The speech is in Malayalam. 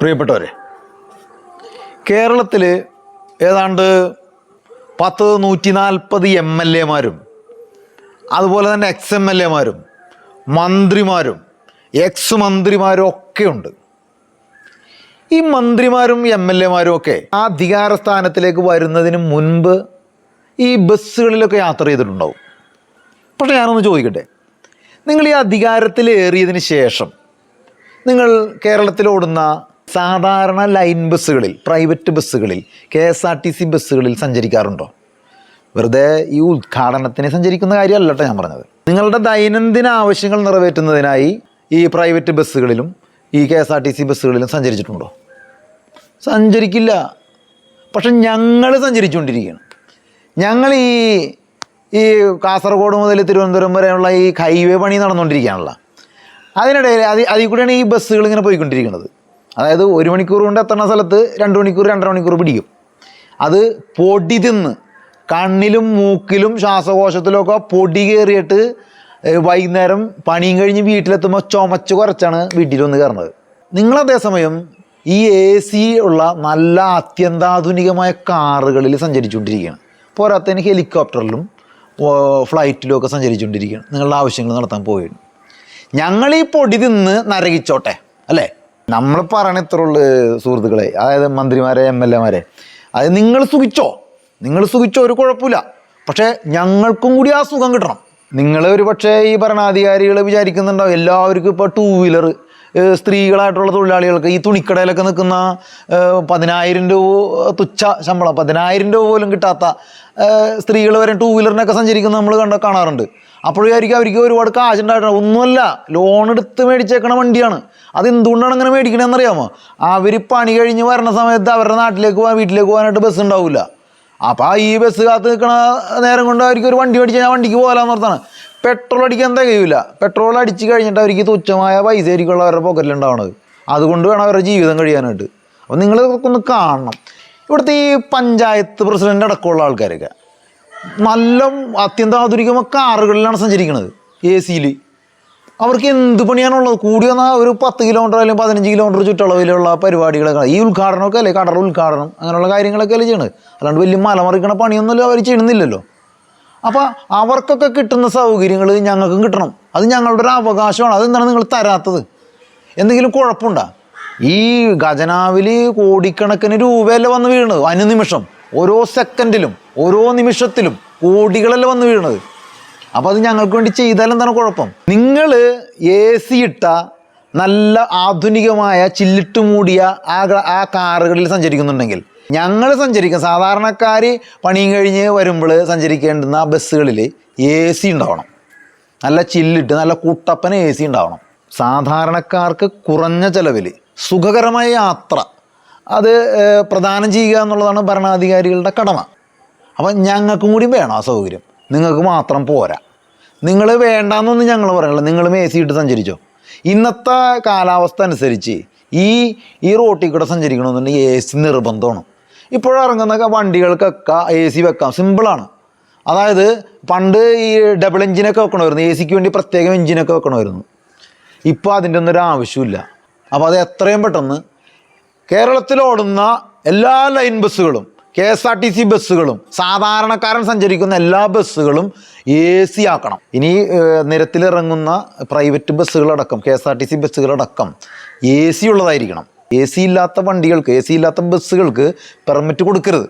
പ്രിയപ്പെട്ടവരെ, കേരളത്തിൽ ഏതാണ്ട് 140 MLA മാരും അതുപോലെ തന്നെ XMLA മാരും മന്ത്രിമാരും എക്സ് മന്ത്രിമാരും ഒക്കെ ഉണ്ട്. ഈ മന്ത്രിമാരും MLA മാരും ഒക്കെ ആ അധികാര സ്ഥാനത്തിലേക്ക് വരുന്നതിന് മുൻപ് ഈ ബസ്സുകളിലൊക്കെ യാത്ര ചെയ്തിട്ടുണ്ടാവും. പക്ഷേ ഞാനൊന്ന് ചോദിക്കട്ടെ, നിങ്ങൾ ഈ അധികാരത്തിലേറിയതിന് ശേഷം നിങ്ങൾ കേരളത്തിലോടുന്ന സാധാരണ ലൈൻ ബസ്സുകളിൽ, പ്രൈവറ്റ് ബസ്സുകളിൽ, KSRTC ബസ്സുകളിൽ സഞ്ചരിക്കാറുണ്ടോ? വെറുതെ ഈ ഉദ്ഘാടനത്തിന് സഞ്ചരിക്കുന്ന കാര്യമല്ല കേട്ടോ ഞാൻ പറഞ്ഞത്. നിങ്ങളുടെ ദൈനംദിന ആവശ്യങ്ങൾ നിറവേറ്റുന്നതിനായി ഈ പ്രൈവറ്റ് ബസ്സുകളിലും ഈ KSRTC ബസ്സുകളിലും സഞ്ചരിച്ചിട്ടുണ്ടോ? സഞ്ചരിക്കില്ല. പക്ഷെ ഞങ്ങൾ സഞ്ചരിച്ചുകൊണ്ടിരിക്കുകയാണ്. ഞങ്ങൾ ഈ കാസർഗോഡ് മുതൽ തിരുവനന്തപുരം വരെയുള്ള ഈ ഹൈവേ പണി നടന്നുകൊണ്ടിരിക്കുകയാണല്ലോ. അതിനിടയിൽ അതിൽ കൂടെയാണ് ഈ ബസ്സുകൾ ഇങ്ങനെ പോയിക്കൊണ്ടിരിക്കുന്നത്. അതായത് 1 മണിക്കൂർ കൊണ്ട് എത്തുന്ന സ്ഥലത്ത് 2 മണിക്കൂർ 2.5 മണിക്കൂർ പിടിക്കും. അത് പൊടി തിന്ന് കണ്ണിലും മൂക്കിലും ശ്വാസകോശത്തിലൊക്കെ പൊടി കയറിയിട്ട് വൈകുന്നേരം പണിയും കഴിഞ്ഞ് വീട്ടിലെത്തുമ്പോൾ ചുമച്ച് കുറച്ചാണ് വീട്ടിൽ വന്ന് കയറുന്നത്. നിങ്ങളതേസമയം ഈ AC ഉള്ള നല്ല അത്യന്താധുനികമായ കാറുകളിൽ സഞ്ചരിച്ചുകൊണ്ടിരിക്കുകയാണ്. പോരാത്തതിന് ഹെലികോപ്റ്ററിലും ഫ്ലൈറ്റിലും ഒക്കെ സഞ്ചരിച്ചുകൊണ്ടിരിക്കുകയാണ്. നിങ്ങളുടെ ആവശ്യങ്ങൾ നടത്താൻ പോവുകയാണ്. ഞങ്ങൾ ഈ പൊടി തിന്ന് നരകിച്ചോട്ടെ അല്ലേ? നമ്മൾ പറയണ ഇത്ര ഉള്ളു സുഹൃത്തുക്കളെ, അതായത് മന്ത്രിമാരെ MLA മാരെ. അതായത് നിങ്ങൾ സുഖിച്ചോ ഒരു കുഴപ്പമില്ല. പക്ഷേ ഞങ്ങൾക്കും കൂടി ആ സുഖം കിട്ടണം. നിങ്ങൾ ഒരു പക്ഷേ ഈ ഭരണാധികാരികൾ വിചാരിക്കുന്നുണ്ടാവും എല്ലാവർക്കും ഇപ്പോൾ 2 വീലർ, സ്ത്രീകളായിട്ടുള്ള തൊഴിലാളികൾക്ക്, ഈ തുണിക്കടയിലൊക്കെ നിൽക്കുന്ന 10,000 രൂപ തുച്ഛ ശമ്പളം, 10,000 രൂപ പോലും കിട്ടാത്ത സ്ത്രീകൾ വരെ 2 വീലറിനൊക്കെ സഞ്ചരിക്കുന്ന നമ്മൾ കാണാറുണ്ട്. അപ്പോഴായിരിക്കും അവർക്ക് ഒരുപാട് കാശുണ്ടായിട്ടാണ്. ഒന്നുമല്ല, ലോൺ എടുത്ത് മേടിച്ചേക്കണ വണ്ടിയാണ്. അതെന്തുകൊണ്ടാണ് അങ്ങനെ മേടിക്കണമെന്നറിയാമോ? അവർ പണി കഴിഞ്ഞ് വരുന്ന സമയത്ത് അവരുടെ നാട്ടിലേക്ക് വീട്ടിലേക്ക് പോകാനായിട്ട് ബസ് ഉണ്ടാവില്ല. അപ്പോൾ ഈ ബസ് കാത്ത് നിൽക്കണ നേരം കൊണ്ട് അവർക്ക് ഒരു വണ്ടി മേടിച്ച് ഞാൻ വണ്ടിക്ക് പോകാമെന്ന് ഓർത്താണ്. പെട്രോൾ അടിക്കാൻ തികയില്ല. പെട്രോൾ അടിച്ച് കഴിഞ്ഞിട്ട് അവർക്ക് തുച്ഛമായ പൈസ ആയിരിക്കുള്ള അവരുടെ പോക്കറ്റിലുണ്ടാവണത്. അതുകൊണ്ട് വേണം അവരുടെ ജീവിതം കഴിയാനായിട്ട്. അപ്പോൾ നിങ്ങൾ ഒന്ന് കാണണം. ഇവിടുത്തെ ഈ പഞ്ചായത്ത് പ്രസിഡൻ്റ് അടക്കമുള്ള ആൾക്കാരൊക്കെ നല്ല അത്യന്താധുനികമായ കാറുകളിലാണ് സഞ്ചരിക്കുന്നത്, AC-യിൽ. അവർക്ക് എന്ത് പണിയാണുള്ളത്? കൂടി വന്നാൽ ഒരു 10 കിലോമീറ്റർ അല്ലെങ്കിൽ 15 കിലോമീറ്റർ ചുറ്റളവിലുള്ള പരിപാടികളൊക്കെ, ഈ ഉദ്ഘാടനമൊക്കെ അല്ലേ, കടൽ ഉദ്ഘാടനം അങ്ങനെയുള്ള കാര്യങ്ങളൊക്കെ അല്ലേ ചെയ്യണത്. അല്ലാണ്ട് വലിയ മലമറിക്കണ പണിയൊന്നുമില്ല അവർ ചെയ്യണമെന്നില്ലല്ലോ. അപ്പോൾ അവർക്കൊക്കെ കിട്ടുന്ന സൗകര്യങ്ങൾ ഞങ്ങൾക്കും കിട്ടണം. അത് ഞങ്ങളുടെ ഒരു അവകാശമാണ്. അതെന്താണ് നിങ്ങൾ തരാത്തത്? എന്തെങ്കിലും കുഴപ്പമുണ്ടോ? ഈ ഖജനാവിൽ കോടിക്കണക്കിന് രൂപയല്ലേ വന്ന് വീഴുന്നത് അനുനിമിഷം. ഓരോ സെക്കൻഡിലും ഓരോ നിമിഷത്തിലും കോടികളല്ലേ വന്ന് വീഴുന്നത്. അപ്പോൾ അത് ഞങ്ങൾക്ക് വേണ്ടി ചെയ്താൽ എന്താണ് കുഴപ്പം? നിങ്ങൾ AC ഇട്ട നല്ല ആധുനികമായ ചില്ലിട്ട് മൂടിയ ആ കാറുകളിൽ സഞ്ചരിക്കുന്നുണ്ടെങ്കിൽ ഞങ്ങൾ സഞ്ചരിക്കും. സാധാരണക്കാർ പണിയും കഴിഞ്ഞ് വരുമ്പോൾ സഞ്ചരിക്കേണ്ടുന്ന ബസ്സുകളിൽ AC ഉണ്ടാവണം. നല്ല ചില്ലിട്ട് നല്ല കൂട്ടപ്പന AC ഉണ്ടാവണം. സാധാരണക്കാർക്ക് കുറഞ്ഞ ചിലവിൽ സുഖകരമായ യാത്ര അത് പ്രദാനം ചെയ്യുക എന്നുള്ളതാണ് ഭരണാധികാരികളുടെ കടമ. അപ്പം ഞങ്ങൾക്കും കൂടി വേണം ആ സൗകര്യം. നിങ്ങൾക്ക് മാത്രം പോരാ. നിങ്ങൾ വേണ്ടാന്നൊന്നും ഞങ്ങൾ പറയണില്ല. നിങ്ങളും AC ഇട്ട് സഞ്ചരിച്ചോ. ഇന്നത്തെ കാലാവസ്ഥ അനുസരിച്ച് ഈ റോട്ടിൽ കൂടെ സഞ്ചരിക്കണമെന്നുണ്ടെങ്കിൽ AC നിർബന്ധമാണ്. ഇപ്പോഴിറങ്ങുന്ന വണ്ടികൾക്കൊക്കെ AC വെക്കാം, സിമ്പിളാണ്. അതായത് പണ്ട് ഈ ഡബിൾ എഞ്ചിനൊക്കെ വെക്കണമായിരുന്നു, AC-ക്ക് വേണ്ടി പ്രത്യേകം എഞ്ചിനൊക്കെ വെക്കണമായിരുന്നു. ഇപ്പോൾ അതിൻ്റെ ഒന്നും ഒരു ആവശ്യമില്ല. അപ്പോൾ അത് എത്രയും പെട്ടെന്ന് കേരളത്തിലോടുന്ന എല്ലാ ലൈൻ ബസ്സുകളും, KSRTC ബസ്സുകളും, സാധാരണക്കാരൻ സഞ്ചരിക്കുന്ന എല്ലാ ബസ്സുകളും AC ആക്കണം. ഇനി നിരത്തിലിറങ്ങുന്ന പ്രൈവറ്റ് ബസ്സുകളടക്കം, KSRTC ബസ്സുകളടക്കം AC ഉള്ളതായിരിക്കണം. AC ഇല്ലാത്ത വണ്ടികൾക്ക്, AC ഇല്ലാത്ത ബസ്സുകൾക്ക് പെർമിറ്റ് കൊടുക്കരുത്.